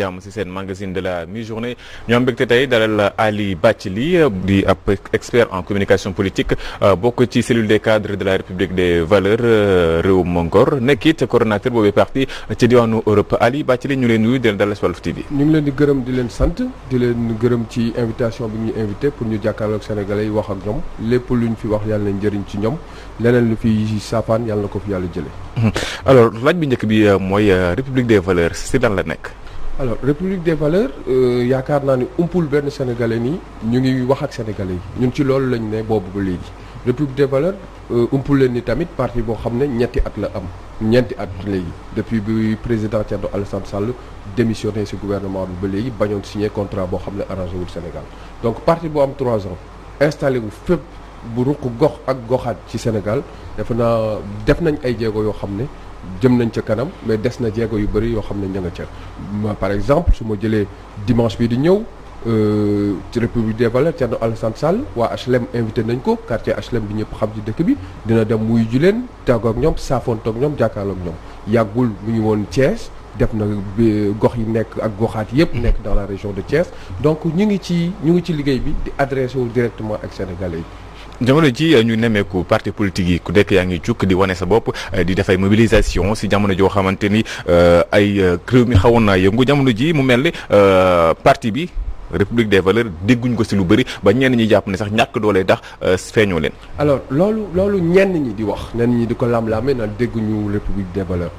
jàmm ci seen magazine de la mi-journée ñu am mbégte tey dalal Ali Bathily di ab expert en communication politique bokk ci cellule des cadres de la République des valeurs réewum Ngor nekk it coordonnateur boobu parti ci diwaanu Europe. Ali Bathily ñu leen nuyu di leen dalal ci Walf TV. ñu ngi leen di gërëm di leen sant di leen gërëm ci invitation bi ñu invité pour ñu jàkkaarloog Sénégalais yi wax ak ñoom lépp luñ fi wax yàlla na njëriñ ci ñoom leneen lu fi saafaan yàlla na ko fi yàlla jëlee. alors laaj bi njëkk bi mooy République des valeurs ci lan la nekk. alors République des valeurs yaakaar naa ni umpul benn sénégalais nii ñu ngi wax ak sénégalais yi ñun ci loolu lañ ne boobu ba léegi République des valeurs umpul leen ni tamit parti boo xam ne ñetti at la am ñeenti at léegi depuis bi président Thierno Alassane Sall démissionné ci gouvernement bi ba léegi bañoon signé contrat boo xam ne arrangé wul Sénégal donc parti boo am 3 ans installé wu fépp bu ruq gox ak goxaat ci Sénégal defe naa def nañ ay jéego yoo xam ne jëm nañ ca kanam mais des na jéego yu bëri yoo xam ne ña nga ca par exemple su ma jëlee dimanche bi di ñëw ci République des valeurs Thierno Alassane Sall waa HLM invité nañ ko quartier HLM bi ñëpp xam ci dëkk bi dina dem wuyu ji leen tàggoo ak ñoom saafoonte ak ñoom jàkkaarloo ak ñoom yàggul mu ngi woon Thiès def na gox yi nekk ak goxaat yëpp nekk dans la région de Thiès donc ñu ngi ci liggéey bi di adressé wu directement ak sénégalais yi. jamono ji ñu nemmeeku parti politique yi ku nekk yaa ngi jukk di wane sa bopp di def ay mobilisation si jamono joo xamante ni ay réew mi xawoon naa yëngu jamono ji mu mel ni parti bi République des valeurs dégguñ ko si lu bëri ba ñenn ñi jàpp ne sax ñàkk doole tax feeñoo leen. alors loolu ñenn ñi di wax ñenn ñi di ko lam-laame naan dégguñu République des valeurs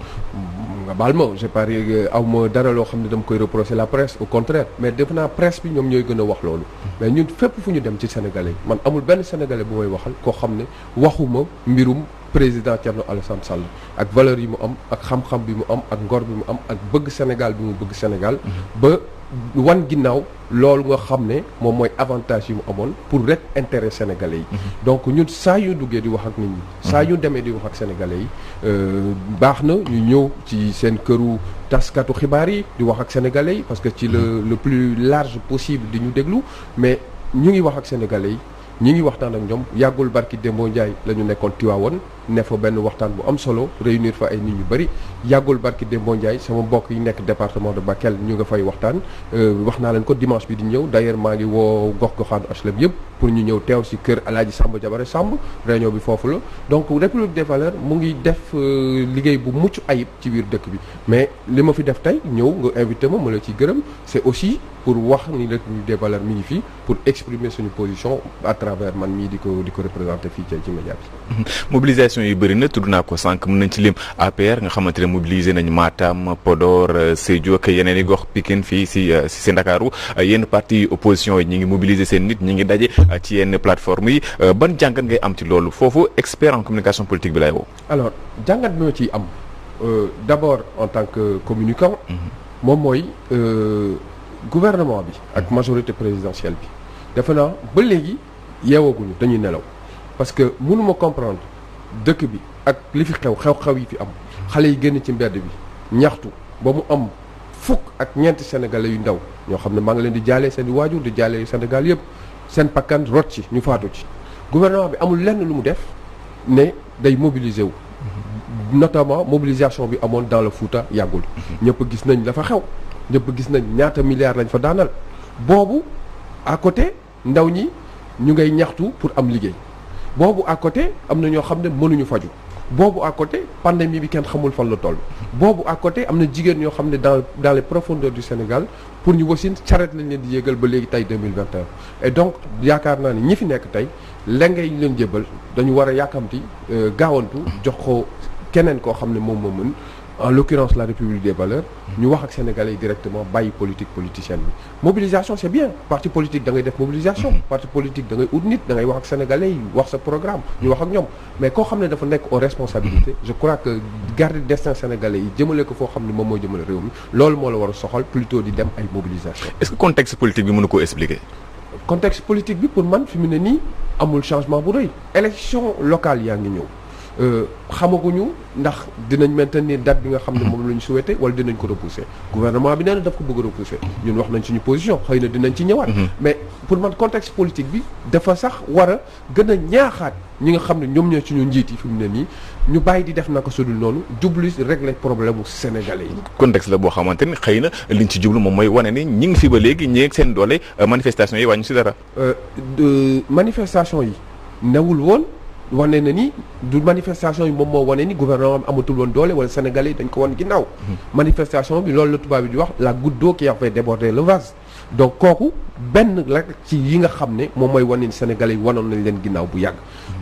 nga baal ma j'ai pas aw ma dara loo xam ne dama koy reprocher la presse au contraire mais def naa presse bi ñoom ñooy gën a wax loolu mais ñun fépp fu ñu dem ci sénégalais man amul benn sénégalais bu may waxal koo xam ne waxuma mbirum président Thierno Alassane Sall ak valeur yi mu am ak xam-xam bi mu am ak ngor bi mu am ak bëgg Sénégal bi mu bëgg Sénégal ba wan ginnaaw loolu nga xam ne moom mooy avantage yi mu amoon pour rek intérêt sénégalais yi donc ñun saa yu duggee di wax ak nit ñi saa yu demee di wax ak sénégalais yi baax na ñu ñëw ci seen këru taskatu xibaar yi di wax ak sénégalais yi parce que ci le plus large possible di ñu déglu mais ñu ngi wax ak sénégalais yi ñi ngi waxtaan ak ñoom yàggul barki Dembo Ndiaye la ñu nekkoon Tiwaawoon ne fa benn waxtaan bu am solo réunir fa ay nit ñu bëri yàggul barki Dembo Ndiaye sama mbokk yi nekk département de Bakel ñu nga fay waxtaan wax naa leen ko dimanche bi di ñëw d'ailleurs maa ngi woo gox-goxaanu HLM yëpp pour ñu ñëw teew ci kër Alaaji Samba Jabare Samb réunion bi foofu la donc République des valeurs mu ngi def liggéey bu mucc ayib ci biir dëkk bi mais li ma fi def tey ñëw nga invité ma la ciy gërëm c'est aussi pour wax ni République des valeurs mi ngi fii pour exprimer suñu position à travers man mii di ko représenter fii ci média bi. mobilisation yi bëri na tudd naa ko sànq mën nañ ci lim APR nga xamante ne mobilisé nañ Matam Podor Sédhiou ak yeneen i gox Pikine fii si Ndakaaru yenn parti opposition yi ñi ngi mobiliser seen nit ñi ngi daje ci yenn plateforme yi ban jàngat ngay am ci loolu foofu expert en communication politique bi lay woo. alors jàngat bi ma ciy am d'abord en tant que communicant. moom mooy. gouvernement bi ak majorité présidentielle bi defe naa ba léegi yeewaguñu dañuy nelaw parce que mënuma comprendre dëkk bi ak li fi xew-xew yi fi am xale yi génn ci mbedd bi ñaxtu ba mu am fukk ak ñeenti sénégalais yu ndaw ñoo xam ne maa ngi leen di jaalee seen i waajur di jaalee Sénégal yëpp seen pakkan rot ci ñu faatu ci gouvernement bi amul lenn lu mu def ne day mobiliser wu notamment mobilisation bi amoon dans le Fouta yàggul ñëpp gis nañ dafa xew ñëpp gis nañ ñaata milliards lañ fa daanal boobu à côté ndaw ñi ñu ngay ñaxtu pour am liggéey boobu à côté am na ñoo xam ne mënuñu faju boobu à côté pandémie bi kenn xamul fan la toll boobu à côté am na jigéen ñoo xam ne dans les profondeurs du Sénégal pour ñu wasin charrette lañ leen di yéegal ba léegi tey 2021 et donc yaakaar naa ne ñi fi nekk tey lengay leen jébal dañu war a yàkkamti gaawantu jox ko keneen koo xam ne moom moo mën en l'occurrence la République des valeurs ñu wax ak sénégalais yi directement bàyyi politique politicienne bi mobilisation c'est bien parti politique da ngay def mobilisation parti politique da ngay ut nit da ngay wax ak sénégalais yi wax sa programme ñu wax ak ñoom mais koo xam ne dafa nekk aux responsabilités je crois que garder destin sénégalais yi jëmale ko foo xam ne moom mooy jëmale réew mi loolu moo la war a soxal plutôt di dem ay mobilisation. est-ce que contexte politique bi mënu koo expliquer. contexte politique bi pour man fi mu ne nii amul changement bu rëy élection locale yaa ngi ñëw xamaguñu ndax dinañ maintenir date bi nga xam ne moom la ñu souhaité wala dinañ ko repousser gouvernement bi nee na daf ko bëgg a repousser ñun wax nañ suñu position xëy na dinañ ci ñëwaat. mais pour man contexte politique bi dafa sax war a gën a ñaaxaat ñi nga xam ne ñoom ñoo suñu njiit yi fi mu ne nii ñu bàyyi di def naka sudul noonu jublu régler problème mu sénégalais yi. contexte la boo xamante ni xëy na liñ ci jublu moom mooy wane ni ñi ngi fi ba léegi ñi ngi seen doole manifestation yi wàññi si dara. manifestation yi newul woon wane na ni du manifestation yi moom moo wane ni gouvernement am amatul woon doole wala sénégalais yi dañ ko wan ginnaaw. manifestation bi loolu la tubaab bi di wax la goutte d'eau qui a fait déborder le vase. donc kooku benn rek ci yi nga xam ne moom mooy wane ni sénégalais yi wanoon nañ leen ginnaaw bu yàgg.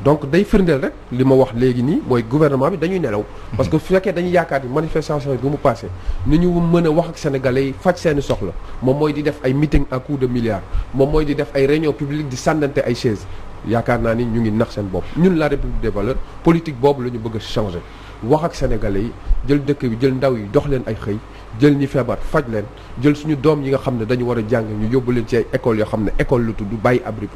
donc day firndeel rek li ma wax léegi nii mooy gouvernement bi dañuy nelaw. parce que su fekkee dañuy yaakaar ni manifestation yi bu mu passé ni ñu mën a wax ak sénégalais yi faj seeni soxla moom mooy di def ay meeting à coups de milliards moom mooy di def ay réunion publique di sànnante ay chaises yaakaar naa ni ñu ngi nax seen bopp ñun la République des valeurs politique boobu la ñu bëgg a changer wax ak sénégalais yi jël dëkk bi jël ndaw yi dox leen ay xëy jël ñi feebar faj leen jël suñu doom yi nga xam ne dañu war a jàng ñu yóbbu leen ci ay écoles yoo xam ne école la tudd bàyyi abri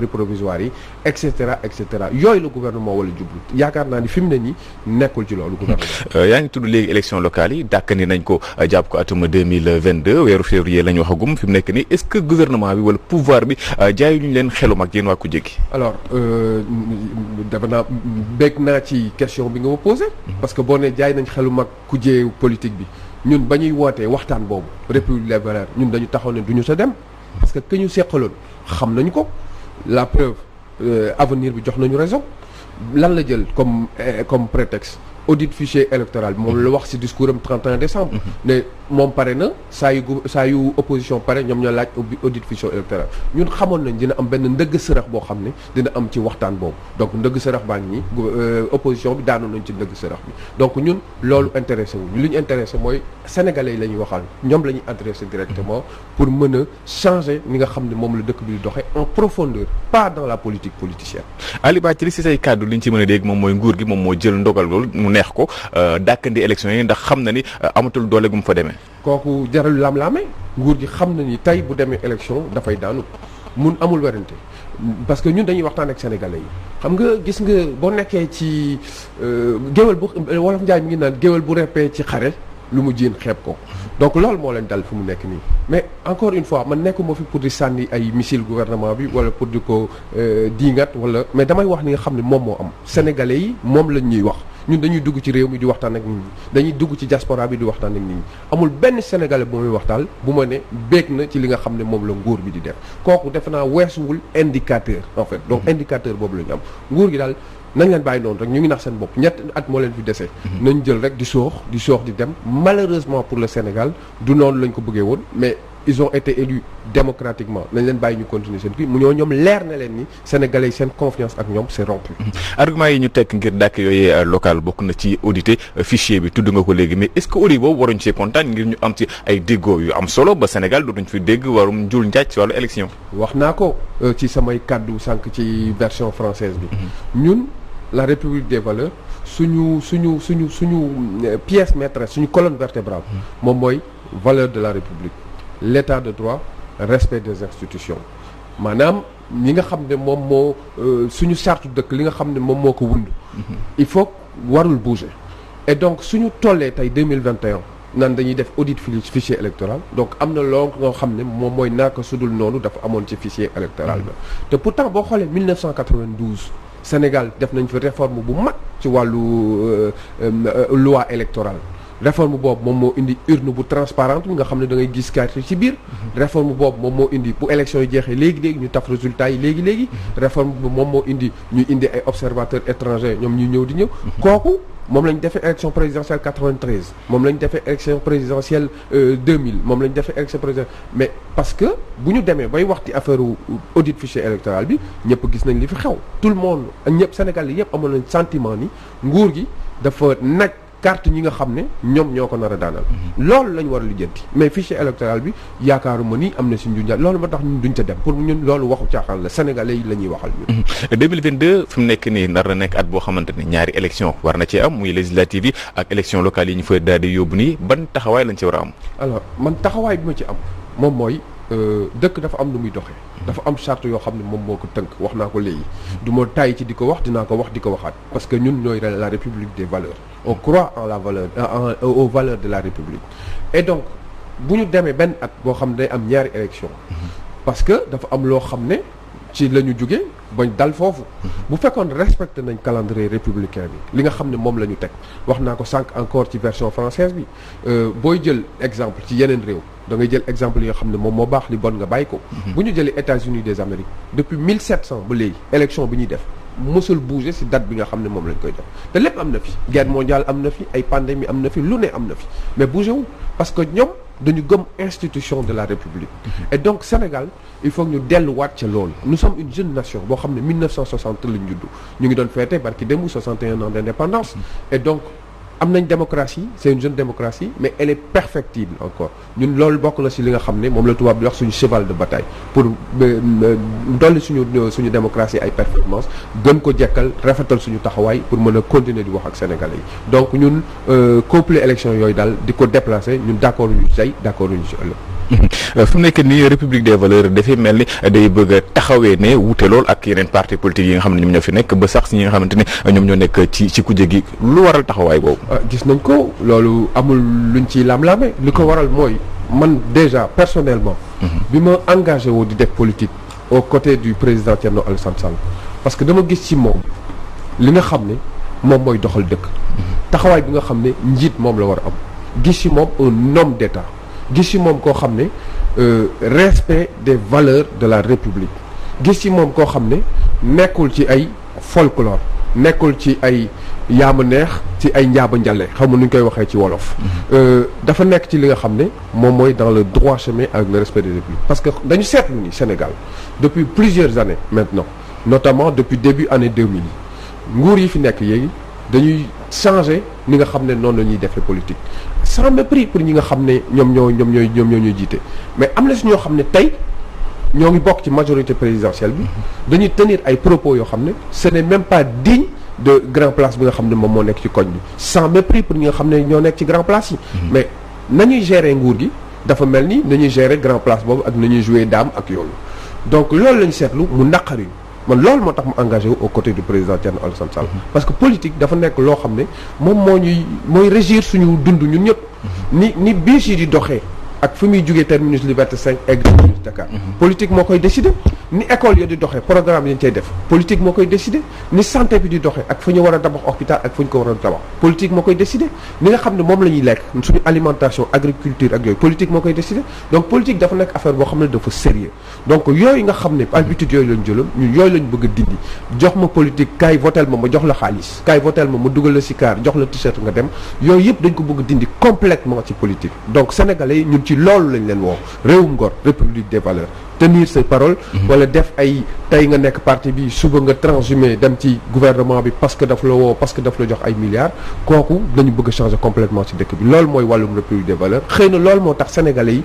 provisoire yi et cetera et cetera yooyu la gouvernement wala jublu yaakaar naa ni fi mu ne nii nekkul ci loolu gouvernement. yaa ngi tudd léegi élection locale yi dàkkandi nañ ko jàpp ko atum 2022 weeru février la ñu waxagum fi mu nekk nii est-ce que gouvernement bi wala pouvoir bi jaayuñu leen xelu mag yéen waa ku jékki. alors dafa naa bég naa ci question bi nga ma posé. parce que boo nee jaay nañ xelu mag ku jee politique bi. ñun ba ñuy wootee waxtaan boobu République des valeurs ñun dañu taxaw ne duñu sa dem parce que que ñu seqaloon xam nañu ko la preuve avenir bi jox nañu raison lan la jël comme prétexte audit fichier électoral bi moom la wax ci discours am 31 décembre ne moom pare na saa yu opposition pare ñoom ñoo laaj audit fichier électoral ñun xamoon nañ dina am benn ndëgg sërëx boo xam ne dina am ci waxtaan boobu donc ndëgg sërëx baa ngi nii opposition bi daanoon nañ ci ndëgg sërëx bi donc ñun loolu intéressé wu li ñu intéressé mooy sénégalais yi la ñuy waxal ñoom la ñuy adressé directement pour mën a changer ni nga xam ne moom la dëkk bi di doxee en profondeur pas dans la politique politicienne. Ali Bathily ci say kàddu li ñu ci mën a dégg moom mooy nguur gi moom moo jël ndogal loolu mu neex ko dàkkandi élection yi ndax xam na ni amatul doole gu mu fa demee. kooku jarul lam-laamee nguur gi xam na ni tey bu demee élection dafay daanu mun amul werante parce que ñun dañuy waxtaan ak sénégalais yi xam nga gis nga boo nekkee ci géwél bu wolof njaay mi ngi naan géwél bu reppee ci xare lu mu jiin xeeb ko donc loolu moo leen dal fu mu nekk nii mais encore une fois man nekkuma fi pour di sànni ay missile gouvernement bi wala pour di ko diingat wala mais damay wax ni nga xam ne moom moo am sénégalais yi moom lañ ñuy wax ñun dañuy dugg ci réew mi di waxtaan ak nit ñi dañuy dugg ci diaspora bi di waxtaan ak nit ñi amul benn sénégalais bu muy waxtaan bu ma ne béeg na ci li nga xam ne moom la nguur bi di def kooku defe naa weesuwul indicateur en fait donc indicateur boobu la ñu am nguur gi daal nañ leen bàyyi noonu rek ñu ngi nax seen bopp ñett at moo leen fi dese. nañ jël rek di soox di dem malheureusement pour le Sénégal du noonu lañ ko bëggee woon mais ils ont été élus démocratiquement nañ leen bàyyi ñu continuer seen kii mu ñoom leer na leen ni sénégalais yi seen confiance ak ñoom c'est rompu. argument yi ñu tekk ngir dàkk yooyu local bokk na ci auditer fichier bi tudd nga ko léegi mais est-ce que audit boobu waruñ ci kontaan ngir ñu am ci ay déggoo yu am solo ba Sénégal dootuñ fi dégg warum njul njaaj ci wàllu élection. wax naa ko ci samay kàddu sànq ci version française bi. ñun la République des valeurs suñu pièce maîtresse suñu colonne vertébrale moom mooy valeur de la République l'état de droit respect des institutions maanaam li nga xam ne moom moo suñu charte dëkk li nga xam ne moom moo ko wund il faut warul bouger et donc suñu tollee tey 2021 naan dañuy def audit fichier électoral donc am na loo nga xam ne moom mooy naka sudul noonu dafa amoon ci fichier électoral ba te pourtant boo xoolee 1992 Sénégal def nañ fi réforme bu mag ci wàllu loi électorale réforme boobu moom moo indi urne bu transparente bi nga xam ne da ngay gis carte ci biir réforme boobu moom moo indi bu élection yi jeexee léegi-léegi ñu taf résultat yi léegi-léegi réforme bi moom moo indi ñu indi ay observateurs étrangers ñoom ñu ñëw di ñëw kooku moom lañ defee élection présidentielle 93 moom lañ defee élection présidentielle 2000 moom lañ defee élection présidentielle mais parce que bu ñu demee bay waxti affaire audit fichier électoral bi ñëpp gis nañ li fi xew tout le monde ak ñëpp Sénégal yi yëpp amoon nañ sentiment ni nguur gi dafa naj carte ñi nga xam ne ñoom ñoo ko nar a daanal loolu lañ war a lijjanti mais fichier électoral bi yaakaaruma ni am na si njunjaat loolu moo tax ñun duñ ca dem pour ñun loolu waxu caaxaan la sénégalais yi la ñuy waxal ñun 2022 fi mu nekk nii nar na nekk at boo xamante ne ñaari élection war na ci am muy législative yi ak élection locale yi ñu fa daal di yóbbu nii ban taxawaay lañ ci war a am alors man taxawaay bi ma ci am moom mooy dëkk dafa am nu muy doxee. dafa am charte yoo xam ne moom moo ko tënk wax naa ko léegi. du ma tàyyi ci di ko wax dinaa ko wax di ko waxaat. parce que ñun ñooy la République des valeurs. on croit en la valeur aux valeurs de la République. et donc bu ñu demee benn at boo xam ne day am ñaari élection parce que dafa am loo xam ne ci la ñu jóge bañ dal foofu. bu fekkoon respecté nañ calendrier républicain bi li nga xam ne moom la ñu teg wax naa ko sànq encore ci version française bi booy jël exemple ci yeneen réew da ngay jël exemple yi nga xam ne moom moo baax li bon nga bàyyi ko. bu ñu jëlee États-Unis des Amériques depuis 1700 ba léegi élection bi ñuy def mësul bouger ci date bi nga xam ne moom lañ koy def te lépp am na fi guerre mondiale am na fi ay pandémie am na fi lu ne am na fi mais bougé wul parce que ñoom dañu gëm institution de la République. et donc Sénégal il faut que ñu delluwaat ca loolu. nous sommes une jeune nation boo xam ne 1960 lañ judd ñu ngi doon fêter barki démb 61 ans d'indépendance. et donc am nañ démocratie c'est une jeune démocratie mais elle est perfectible encore ñun loolu bokk na ci li nga xam ne moom la tubaab di wax suñu cheval de bataille pour dolli suñu démocratie ay performance gën ko jekkal rafetal suñu taxawaay pour mën a continuer di wax ak sénégalais yi donc ñun couple élection yooyu daal di ko déplacer ñun d'accord ñu ci tey d'accord ñu ci ëllëg. fu mu nekk nii République des valeurs dafay mel ni day bëgg a taxawee ne wuute lool ak yeneen parti politique yi nga xam ne ñoom ñoo fi nekk ba sax si ñi nga xamante ne ñoom ñoo nekk ci kujje gi lu waral taxawaay boobu. gis nañ ko loolu amul luñ ciy lam-laame li ko waral mooy man déjà personnellement. bi ma engagé woo di def politique aux côtés du président Thierno Alassane Sall parce que dama gis ci moom li nga xam ne moom mooy doxal dëkk. taxawaay bi nga xam ne njiit moom la war a am gis ci moom un homme d'État. gis ci moom koo xam ne respect des valeurs de la République gis ci moom koo xam ne nekkul ci ay folklore nekkul ci ay yaama neex ci ay njaaba njale xam nga nu ñu koy waxee ci wolof. dafa nekk ci li nga xam ne moom mooy dans le droit chemin avec le respect des Républiques parce que dañu seetlu ni Sénégal depuis plusieurs années maintenant notamment depuis début année 2000 nguur yi fi nekk yéegi dañuy changer ni nga xam ne noonu la ñuy defee politique sans mépris pour ñi nga xam ne ñoom ñooy jiite mais am na si ñoo xam ne tey ñoo ngi bokk ci majorité présidentielle bi dañuy tenir ay propos yoo xam ne ce n'est même pas digne de grand place bi nga xam ne moom moo nekk ci koñ bi sans mépris pour ñi nga xam ne ñoo nekk ci grand place yi mais nañuy gérer nguur gi dafa mel ni nañuy gérer grand place boobu ak nañuy jouer dame ak yooyu donc loolu lañu seetlu mu naqari man loolu moo tax mu engagé wu aux côtés du président Thierno Alassane Sall parce que politique dafa nekk loo xam ne moom mooy régir suñu dund ñun ñëpp ni biis yi di doxee ak fi muy jógee terminus Liberté 5 egg terminus Dakar politique moo koy décider ni école yi di doxee programme yi ñu cay def politique moo koy décider ni santé bi di doxee ak fu ñu war a tabax hôpital ak fu ñu ko war a tabax politique moo koy décider ni nga xam ne moom la ñuy lekk suñu alimentation agriculture ak yooyu politique moo koy décider donc politique dafa nekk affaire boo xam ne dafa sérieux donc yooyu nga xam ne habitude yooyu lañ jëloon ñun yooyu lañ bëgg a dindi jox ma politique kaay votel ma jox la xaalis kaay votel ma dugal la si kaar jox la t-shirt nga dem yooyu yëpp dañ ko bëgg a dindi complètement ci politique donc sénégalais yi ñun ci loolu lañ leen woo réewum ngor République des valeurs tenir ses paroles wala def ay tey nga nekk parti bi suba nga transhumé dem ci gouvernement bi parce que daf la woo parce que daf la jox ay milliards kooku dañu bëgg a changer complètement ci dëkk bi loolu mooy wàllum République des valeurs xëy na loolu moo tax sénégalais yi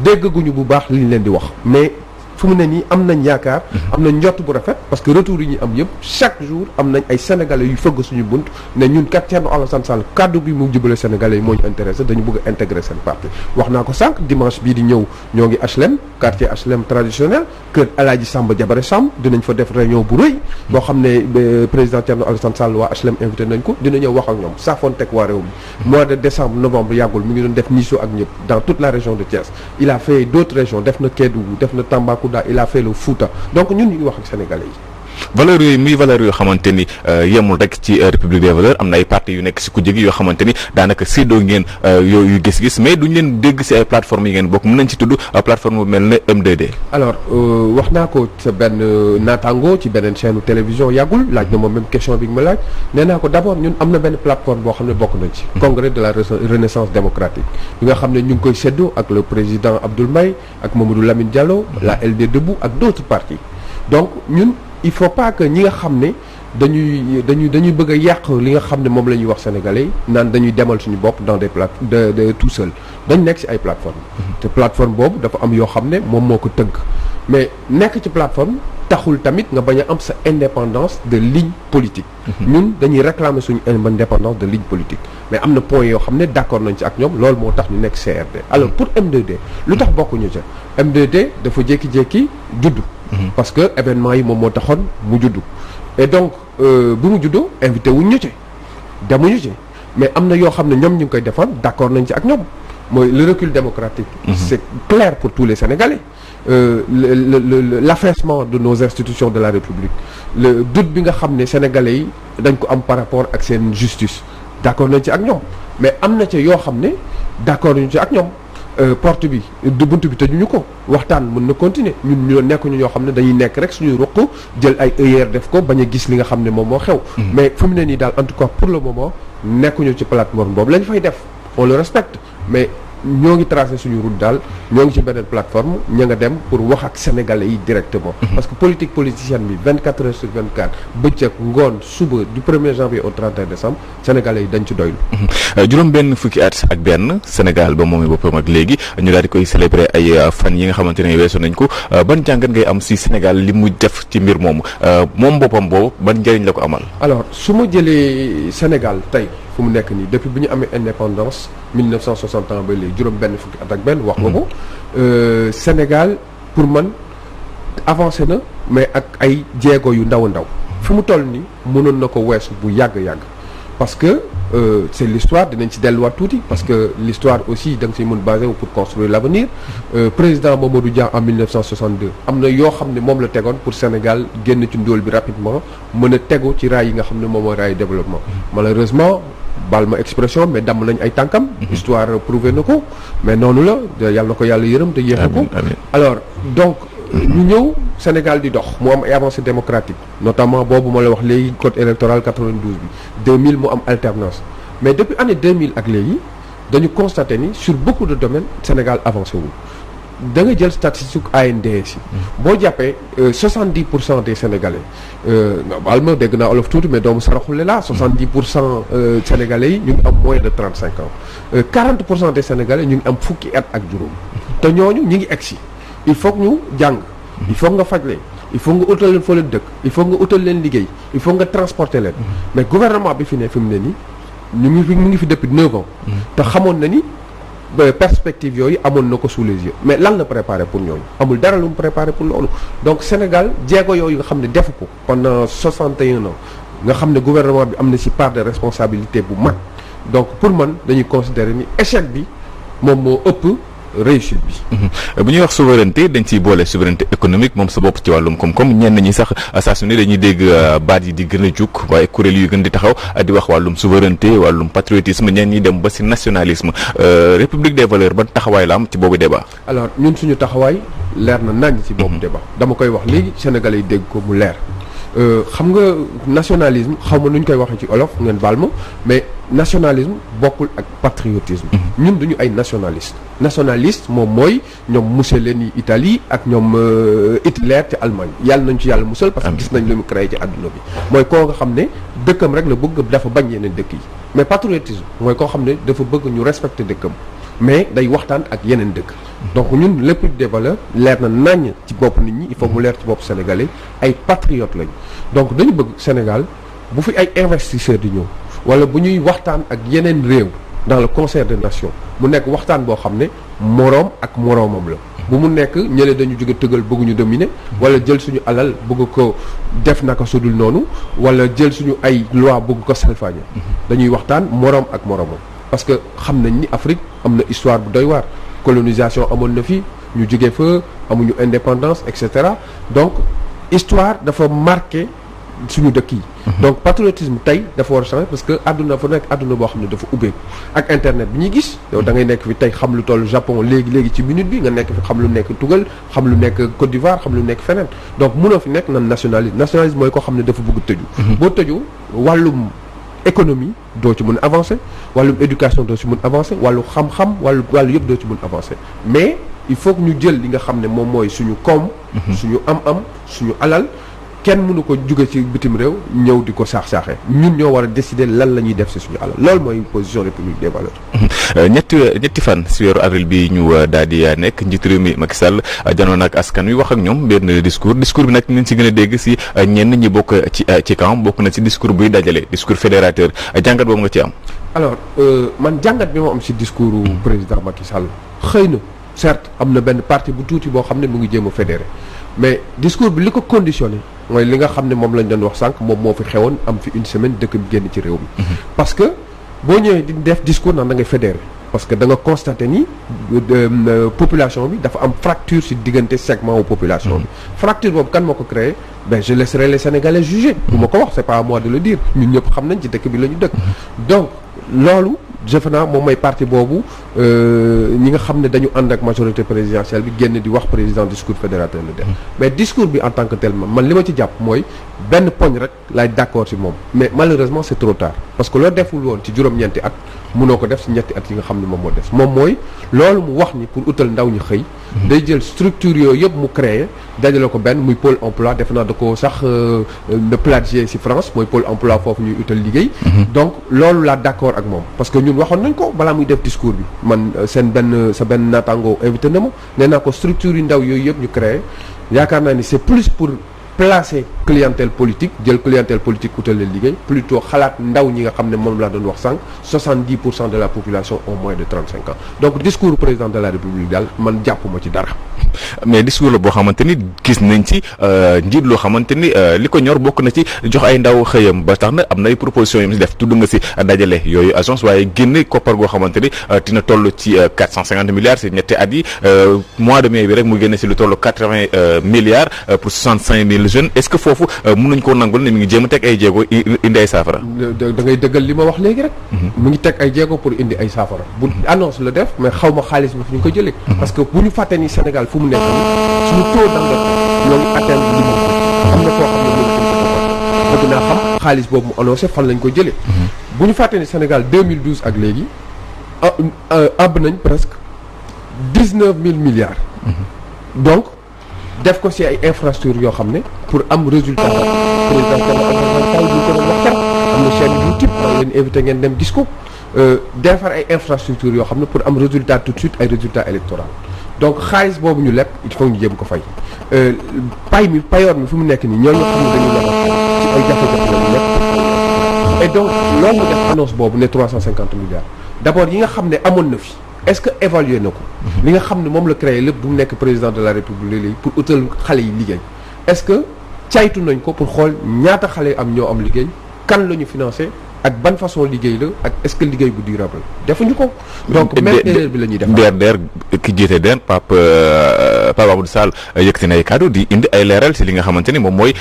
déggaguñu bu baax li ñu leen di wax mais fu mu ne nii am nañ yaakaar am nañ njott bu rafet parce que retour yi ñu am yëpp chaque jour am nañ ay sénégalais yu fëgg suñu bunt ne ñun kat Thierno Alassane Sall kaddu bi mu jubale sénégalais yi moo ñu intéressé dañu bëgg a intégrer seen parti wax naa ko sànq dimanche bii di ñëw ñoo ngi HLM quartier HLM traditionnel kër Alaaji Samba Jabare Samb dinañ fa def réunion bu rëy boo xam ne président Thierno Alassane Sall waa HLM invité nañ ko dina ñëw wax ak ñoom saafoonteeg waa réew mi mois de décembre novembre yàggul mi ngi doon def niso ak ñëpp dans toute la région de Thiès il a fait d'autres régions def na Kédougou def na Tambacounda il a fait le Fouta donc ñun ñu ngi wax ak sénégalais yi. valeurs yooyu muy valeurs yoo xamante ni yemul rek ci République des valeurs am na ay partis yu nekk si kujje gi yoo xamante ni daanaka séddoo ngeen yooyu gis-gis mais duñ leen dégg si ay plateformes yi ngeen bokk mën nañ ci tudd plateforme bu mel ne M2D. alors wax naa ko sa benn naataango ci beneen chaîne télévision yàggul laaj na moom même question bi nga ma laaj nee naa ko d'abord ñun am na benn plateforme boo xam ne bokk nañ ci. congrès de la renaissance démocratique bi nga xam ne ñu ngi koy séddoo ak le président Abdoul Mbaye ak Mamadou Lamine Diallo la LD Debout ak d'autres partis donc ñun. il faut pas que ñi nga xam ne dañuy bëgg a yàq li nga xam ne moom la ñuy wax sénégalais naan dañuy demal suñu bopp dans des de tout seul dañ nekk ci ay plateforme te plateforme boobu dafa am yoo xam ne moom moo ko tënk mais nekk ci plateforme taxul tamit nga bañ a am sa indépendance de ligne politique. ñun dañuy réclamer suñu indépendance de ligne politique mais am na point yoo xam ne d'accord nañ ci ak ñoom loolu moo tax ñu nekk CRD. alors pour M2D lu tax bokkuñu ca M2D dafa jékki-jékki juddu. parce que événement yi moom moo taxoon mu juddu. et donc bi mu juddoo invité wuñ ñu ci demuñu ci mais am na yoo xam ne ñoom ñu ngi koy défendre d'accord nañ ci ak ñoom mooy le recul démocratique. C'est clair pour tous les Sénégalais. L'affaissement de nos institutions de la République, le doute bi nga xam ne sénégalais yi dañ ko am par rapport ak seen justice d'accord nañ ci ak ñoom mais am na ci yoo xam ne d'accord nañu ci ak ñoom porte bi buntu bi tëjuñu ko waxtaan mën na continuer ñun ñoo nekkuñu ñoo xam ne dañuy nekk rek suñuy ruq jël ay œillères def ko bañ a gis li nga xam ne moom moo xew. mais fu mu ne nii daal en tout cas pour le moment nekkuñu ci plateforme boobu lañ fay def on le respecte mais. ñoo ngi tracé suñu route daal ñoo ngi ci beneen plateforme ña nga dem pour wax ak sénégalais yi directement. parce que politique politicienne bi 24 heures sur 24 bëccëg ngoon suba du 1er janvier au 31 décembre sénégalais yi dañ ci doylu. juróom benn fukki at ak benn Sénégal ba moom boppam ak léegi ñu daal di koy célébrer ay fan yi nga xamante ne weesu nañ ko ban jàngat ngay am si Sénégal li mu def ci mbir moomu moom boppam boobu ban njëriñ la ko amal. alors su ma jëlee Sénégal tey. fu mu nekk nii depuis bi ñu amee indépendance 1960 ans ba léegi juróom benn fukki at ak benn wax nga ko Sénégal pour man avancé na mais ak ay jéego yu ndaw a ndaw fi mu toll nii mënoon na ko weesu bu yàgg-yàgg parce que c'est l'histoire dinañ ci delluwaat tuuti parce que l'histoire aussi da nga siy mën basé wu pour construire l'avenir président Mamadou Dia en 1962 am na yoo xam ne moom la tegoon pour Sénégal génn ci ndóol bi rapidement mën a tegu ci raay yi nga xam ne moom mooy raay développement malheureusement baal ma expression mais damm nañ ay tànkam histoire prouvé na ko mais noonu la yàlla na ko yàlla yërëm te yéexe ko alors donc ñu ñëw Sénégal di dox mu am ay avancées démocratiques notamment boobu ma la wax léegi code électoral 92 bi 2000 mu am alternance mais depuis année 2000 ak léegi dañu constaté ni sur beaucoup de domaines Sénégal avancé wul da nga jël statistique ANDS yi boo jàppee 70% des Sénégalais nga baal ma dégg naa olof tuuti mais doomu saraxule la 70% Sénégalais yi ñu ngi am moins de 35 ans 40% des Sénégalais ñu ngi am fukki at ak juróom te ñooñu ñu ngi egsi il faut que ñu jàng il faut nga faj leen il faut nga utal leen foo leen dëkk il faut nga utal leen liggéey il faut nga transporter leen mais gouvernement bi fi ne fi mu ne nii mu ngi fi depuis 9 ans te xamoon na ni perspective yooyu amoon na ko sous les yeux mais lan la préparé pour ñooñu amul dara lu mu préparé pour loolu donc Sénégal jéego yooyu nga xam ne defu ko pendant 61 ans nga xam ne gouvernement bi am na ci part de responsabilité bu mag donc pour man dañuy considérer ni échec bi moom moo ëpp réussite bi. bu ñuy wax souveraineté dañ ciy boole souveraineté économique moom sa bopp ci wàllum koom-koom ñenn ñi sax saa su ne dañuy dégg baat yi di gën a jug waaye kuréel yu gën di taxaw di wax wàllum souveraineté wàllum patriotisme ñenn ñi dem ba ci nationalisme république des valeurs ban taxawaay la am ci boobu débat. alors ñun suñu taxawaay leer na nañ ci boobu débat dama koy wax léegi sénégalais yi dégg ko mu leer xam nga nationalisme xaw ma nu ñu koy waxee ci olof ngeen baal ma mais nationalisme bokkul ak patriotisme. ñun duñu ay nationaliste moom mooy ñoom Mussolini Italie ak ñoom Hitler ci Allemagne yàlla nañ ci yàlla musal parce que gis nañ lu mu créé ci àdduna bi mooy koo nga xam ne dëkkam rek la bëgg dafa bañ yeneen dëkk yi mais patriotisme mooy koo xam ne dafa bëgg ñu respecter dëkkam mais day waxtaan ak yeneen dëkk donc ñun lépp des valeurs leer na naññ ci bopp nit ñi il faut mu leer ci bopp sénégalais ay patriotes lañu donc dañu bëgg Sénégal bu fi ay investisseurs di ñëw wala bu ñuy waxtaan ak yeneen réew dans le concert des nations mu nekk waxtaan boo xam ne moroom ak moroomam la bu mu nekk ñële dañu jóge tëgal bëgguñu dominer wala jël suñu alal bëgg ko def naka sudul noonu wala jël suñu ay loi bëgg ko salfaañe dañuy waxtaan moroom ak moroomam parce que xam nañ ni Afrique am na histoire bu doy waar colonisation amoon na fi ñu jóge fa amuñu indépendance et cetera donc histoire dafa marqué suñu dëkk yi donc patriotisme tey dafa war a changer parce que àdduna fa nekk àdduna boo xam ne dafa ubbeeku ak internet bi ñuy gis yow da ngay nekk fi tey xam lu toll Japon léegi ci minute bi nga nekk fi xam lu nekk Tugal xam lu nekk Côte d'Ivoire xam lu nekk feneen donc mënoo fi nekk nan nationalisme mooy koo xam ne dafa bëgg tëju boo tëju wàllum économie doo ci mën avancer wàllum éducation doo ci mën avancer wàllu xam-xam wàllu yëpp doo ci mën avancer mais il faut que ñu jël li nga xam ne moom mooy suñu koom suñu am-am suñu alal kenn mënu ko jóge ci bitim réew ñëw di ko saax-saaxee ñun ñoo war a décider lan la ñuy def ci suñu alal loolu mooy position république des valeurs ñetti fan si weeru avril bi ñu daal di nekk njiitu réew mi Macky Sall janoon ak askan wi wax ak ñoom benn discours bi nag ñu si gën a dégg si ñenn ñi bokk ci camp bokk na si discours buy dajale discours fédérateur jàngat boobu nga ci am. alors man jàngat bi moo am si discours président Macky Sall xëy na certes am na benn parti bu tuuti boo xam ne mu ngi jéem a fédéré mais discours bi li ko conditionné mooy li nga xam ne moom lañ doon wax sànq moom moo fi xewoon am fi une semaine dëkk bi génn ci réew mi. parce que boo ñëwee di def discours naan da ngay fédéré parce que da nga constaté ni population bi dafa am fracture ci diggante segment wu population bi. fracture boobu kan moo ko créé ben je laisserai les Sénégalais juger. bu ma ko wax c'est pas à moi de le dire ñun ñëpp xam nañ ci dëkk bi la ñu dëkk. donc loolu defe naa moom mooy parti boobu ñi nga xam ne dañu ànd ak majorité présidentielle bi génn di wax président discours fédérateur la def mais discours bi en tant que tel man li ma ci jàpp mooy benn poñ rek laay d'accord ci moom mais malheureusement c'est trop tard parce que loo deful woon ci juróom-ñeenti at mënoo ko def ci ñetti at yi nga xam ne moom moo des moom mooy loolu mu wax ni pour utal ndaw ñi xëy day jël structure yooyu yëpp mu créé dajale ko benn muy pôle emploi defe naa da ko sax de plagier ci France mooy pôle emploi foofu ñuy utal liggéey donc loolu laa d'accord ak moom parce que ñun waxoon nañ ko balaa muy def discours bi man sa benn naataango invité na ma nee naa ko structure yu ndaw yooyu yëpp ñu créé yaakaar naa ni c'est plus pour placer clientèle politique jël clientèle politique utal leen liggéey plutôt xalaat ndaw ñi nga xam ne moom laa doon wax sànq 70% de la population ont moins de 35 ans donc discours président de la République daal man jàppuma ci dara. mais discours la boo xamante ni gis nañ ci njiit loo xamante ni li ko ñor bokk na ci jox ay ndaw xëyam ba tax na am na ay propositions yu mu si def tudd nga si dajale yooyu agence waaye génne koppar goo xamante ni dina toll ci 450 milliards si ñetti at yi mois de mai bi rek mu génne si lu toll 80 milliards pour 65 000 jeunes est-ce que foofu mën nañu koo nangul ne mi ngi jéem a teg ay jéego indi ay saafara. da ngay dëggal li ma wax léegi rek. mu ngi teg ay jéego pour indi ay saafara bu annonce la def mais xaw ma xaalis bi fu ñu ko jëlee. parce que bu ñu fàtte ni Sénégal fu mu nekk nii suñu taux d'endettement ñoo ngi atteindre li mu am na foo xam ne moom bëgg naa xam xaalis boobu mu annoncé fan lañ ko jëlee. bu ñu fàtte ni Sénégal 2012 ak léegi àbb nañ presque 19 000 milliards. donc def ko ci ay infrastructures yoo xam ne pour am résultat président am na chaîne YouTube maa ngi leen invité ngeen dem gis ko defar ay infrastructures yoo xam ne pour am résultat tout de suite ay résultats électoraux donc xaalis boobu ñu lekk il faut ñu jéem ko fay payoor mi fu mu nekk nii ñooñu xam ne dañuy lebal ci ay jafe-jafe la ñu nekk et donc loolu mu def annonce boobu ne 350 milliards d'abord yi nga xam ne amoon na fi est-ce que évaluer na ko li nga xam ne moom la créé lépp bu mu nekk président de la République léegi pour utal xale yi liggéey est-ce que caytu nañ ko pour xool ñaata xale am ñoo am liggéey kan la ñu financé ak ban façon liggéey la ak est-ce que liggéey bu durable defuñu ko donc même erreur bi la ñuy def DER ki jiite DER Pape Amadou Sall yëkkati na ay kàddu di indi ay leeral ci li nga xamante ni moom mooy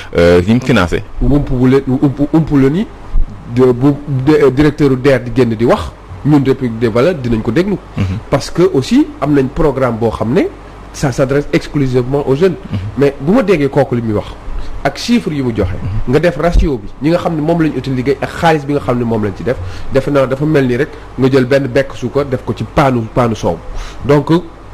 yi mu financé umpu la ni bu directeur u DER di génn di wax ñun République des valeurs dinañ ko déglu parce que aussi am nañ programme boo xam ne ça s'adresse exclusivement aux jeunes mais bu ma déggee kooku li muy wax ak chiffres yi mu joxe nga def ratio bi ñi nga xam ne moom lañ uti liggéey ak xaalis bi nga xam ne moom lañ ci def defe naa dafa mel ni rek nga jël benn bekk suukar def ko ci paanu soow donc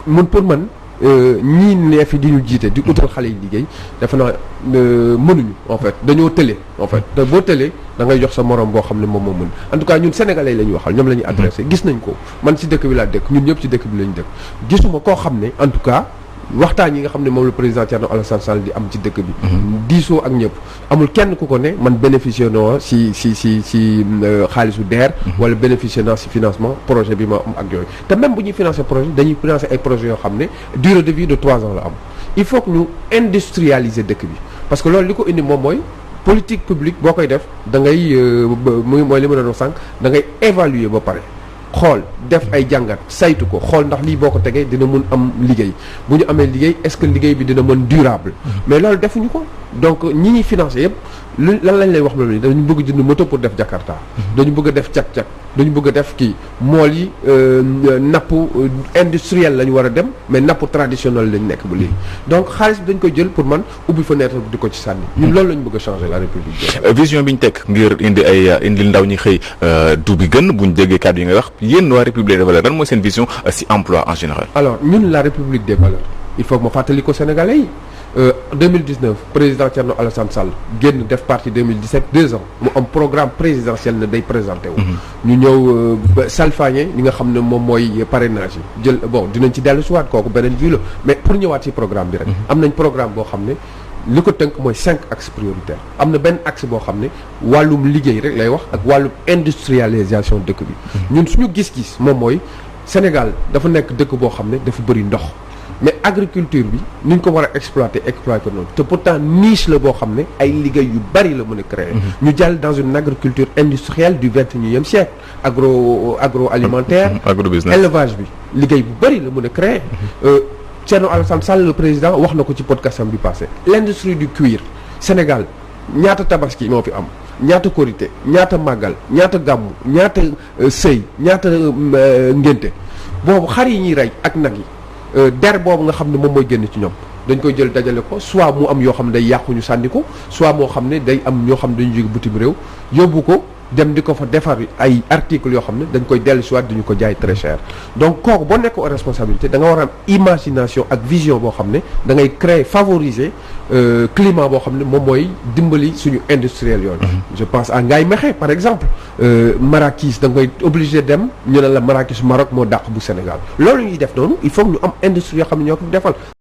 mun pour man ñii nee fi di ñu jiite di utal xale yi liggéey defe naa mënuñu en fait dañoo tële en fait te boo tëlee da ngay jox sa morom boo xam ne moom moo mën en tout cas ñun sénégalais la ñuy waxal ñoom la ñuy adressé gis nañ ko man ci dëkk bi laa dëkk ñun ñëpp ci dëkk bi la ñu dëkk gisuma koo xam ne en tout cas waxtaan yi nga xam ne moom la président Thierno Alassane Sall di am ci dëkk bi diisoo ak ñëpp amul kenn ku ko ne man bénéficier naa si xaalisu DER wala bénéficier naa si financement projet bi ma am ak yooyu te même bu ñuy financer projet dañuy financer ay projets yoo xam ne durée de vie de 3 ans la am il faut que ñu industrialiser dëkk bi parce que loolu li ko indi moom mooy politique publique boo koy def da ngay mooy li ma doon wax sànq da ngay évaluer ba pare xool def ay jàngat saytu ko xool ndax lii boo ko tegee dina mën am liggéey bu ñu amee liggéey est-ce que liggéey bi dina mën durable mais loolu defuñu ko donc ñi ñuy financé yëpp lan lañ lay wax loolu dañu bëgg jënd moto pour def Jakarta dañu bëgg a def cak-cak dañu bëgg a def kii mool yi napp industriel la ñu war a dem mais napp traditionnel lañ nekk ba léegi donc xaalis bi dañ koy jël pour man ubbi fenêtre di ko ci sànni ñun loolu la ñu bëgg a changer la République vision bi ñu teg ngir indi ndaw ñi xëy du bi gën buñ déggee kàddu yi ngay wax yéen waa République des valeurs lan mooy seen vision ci emploi en général alors ñun la République des valeurs il faut que ma fàttali ko Sénégalais yi 2019 président Thierno Alassane Sall génn def parti 2017 2 ans mu am programme présidentiel ne day présenté wu. ñu ñëw salfaañe li nga xam ne moom mooy parrainage yi jël bon dinañ ci dellu si waat kooku beneen vie la mais pour ñëwaat ci programme bi rek. am nañ programme boo xam ne li ko tënk mooy 5 axes prioritaires am na benn axe boo xam ne wàllum liggéey rek lay wax ak wàllum industrialisation dëkk bi. ñun suñu gis-gis moom mooy Sénégal dafa nekk dëkk boo xam ne dafa bëri ndox. mais agriculture bi ni ñu ko war a exploiter noonu te pourtant niche la boo xam ne ay liggéey yu bari la mën a créer. ñu jàll dans une agriculture industrielle du 21e siècle agroalimentaire. agrobusiness élevage bi liggéey bu bari la mën a créer. Thierno Alassane Sall le président wax na ko ci podcastam bi passé l'industrie du cuir Sénégal ñaata tabaski moo fi am ñaata korité ñaata màggal ñaata gàmmu ñaata sëy ñaata ngénte boobu xar yi ñuy rey ak nag yi der boobu nga xam ne moom mooy génn ci ñoom dañ koy jël dajale ko soit mu am yoo xam ne day yàqu ñu sànni ko soit moo xam ne day am ñoo xam ne dañu jóge bitim réew yóbbu ko dem di ko fa defar ay articles yoo xam ne dañ koy dellu soit duñu ko jaay très cher donc kooku boo nekk responsabilité da nga war a am imagination ak vision boo xam ne da ngay créer favoriser climat boo xam ne moom mooy dimbali suñu industriel yooyu. Je pense à Ngaye Mékhé par exemple Marrakech da ngay obligé dem ñu ne la Marrakech Maroc moo dàq bu Sénégal loolu ñuy def noonu il faut ñu am industrie yoo xam ne ñoo ko defal.